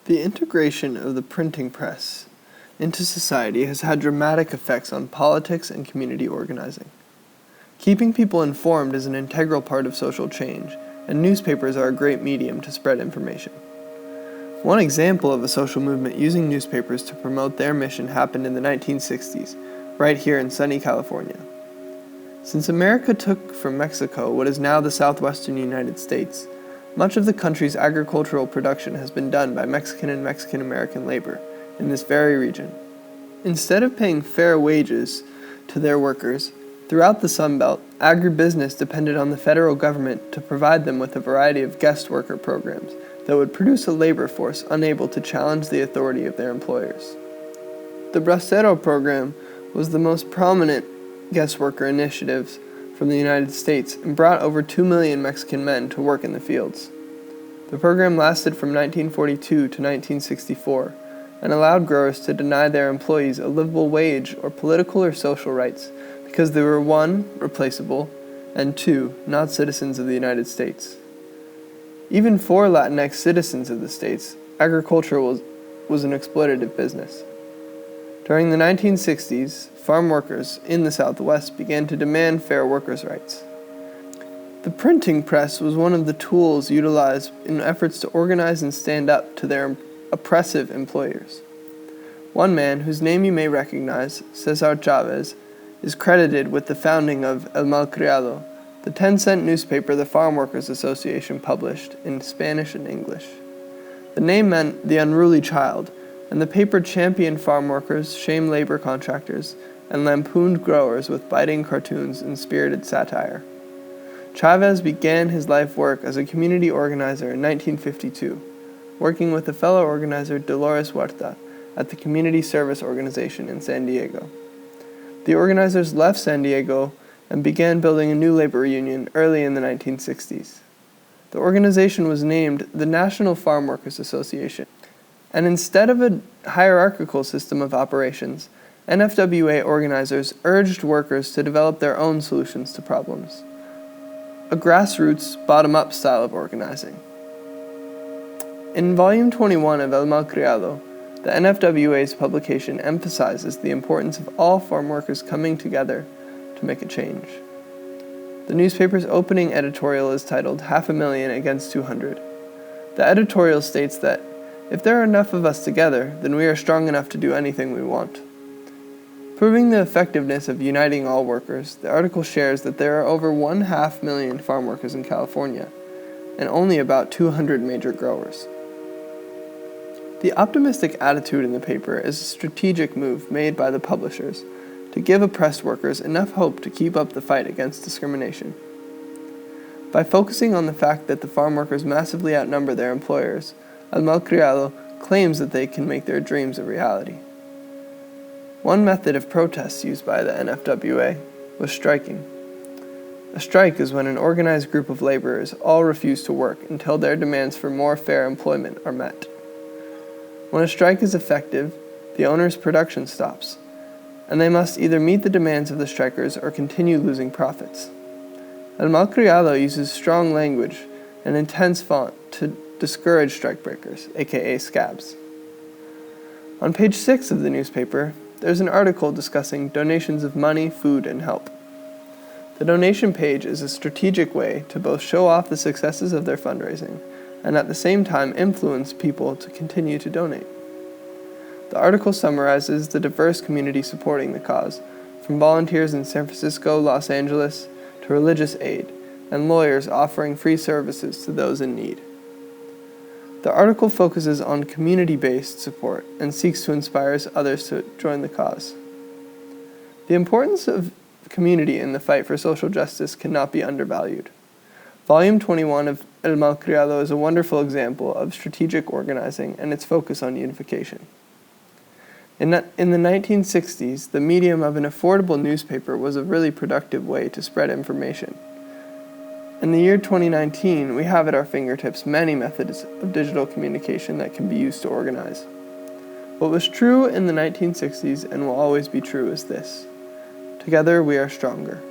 The integration of the printing press into society has had dramatic effects on politics and community organizing. Keeping people informed is an integral part of social change, and newspapers are a great medium to spread information. One example of a social movement using newspapers to promote their mission happened in the 1960s, right here in sunny California. Since America took from Mexico what is now the southwestern United States, much of the country's agricultural production has been done by Mexican and Mexican-American labor in this very region. Instead of paying fair wages to their workers, throughout the Sun Belt, agribusiness depended on the federal government to provide them with a variety of guest worker programs that would produce a labor force unable to challenge the authority of their employers. The Bracero program was the most prominent guest worker initiatives from the United States and brought over 2 million Mexican men to work in the fields. The program lasted from 1942 to 1964 and allowed growers to deny their employees a livable wage or political or social rights because they were 1, replaceable, and 2, not citizens of the United States. Even for Latinx citizens of the states, agriculture was an exploitative business. During the 1960s, farm workers in the Southwest began to demand fair workers' rights. The printing press was one of the tools utilized in efforts to organize and stand up to their oppressive employers. One man, whose name you may recognize, Cesar Chavez, is credited with the founding of El Malcriado, the 10-cent newspaper the Farm Workers Association published in Spanish and English. The name meant the unruly child, and the paper championed farm workers, shamed labor contractors, and lampooned growers with biting cartoons and spirited satire. Chavez began his life work as a community organizer in 1952, working with a fellow organizer Dolores Huerta at the Community Service Organization in San Diego. The organizers left San Diego and began building a new labor union early in the 1960s. The organization was named the National Farm Workers Association, and instead of a hierarchical system of operations, NFWA organizers urged workers to develop their own solutions to problems. A grassroots, bottom-up style of organizing. In Volume 21 of El Malcriado, the NFWA's publication emphasizes the importance of all farm workers coming together to make a change. The newspaper's opening editorial is titled 500,000 Against 200. The editorial states that, if there are enough of us together, then we are strong enough to do anything we want. Proving the effectiveness of uniting all workers, the article shares that there are over 500,000 farm workers in California, and only about 200 major growers. The optimistic attitude in the paper is a strategic move made by the publishers to give oppressed workers enough hope to keep up the fight against discrimination. By focusing on the fact that the farm workers massively outnumber their employers, El Malcriado claims that they can make their dreams a reality. One method of protest used by the NFWA was striking. A strike is when an organized group of laborers all refuse to work until their demands for more fair employment are met. When a strike is effective, the owner's production stops, and they must either meet the demands of the strikers or continue losing profits. El Malcriado uses strong language and intense font to discourage strikebreakers, aka scabs. On page 6 of the newspaper, there's an article discussing donations of money, food, and help. The donation page is a strategic way to both show off the successes of their fundraising and at the same time influence people to continue to donate. The article summarizes the diverse community supporting the cause, from volunteers in San Francisco, Los Angeles, to religious aid, and lawyers offering free services to those in need. The article focuses on community-based support and seeks to inspire others to join the cause. The importance of community in the fight for social justice cannot be undervalued. Volume 21 of El Malcriado is a wonderful example of strategic organizing and its focus on unification. In the 1960s, the medium of an affordable newspaper was a really productive way to spread information. In the year 2019, we have at our fingertips many methods of digital communication that can be used to organize. What was true in the 1960s and will always be true is this: together we are stronger.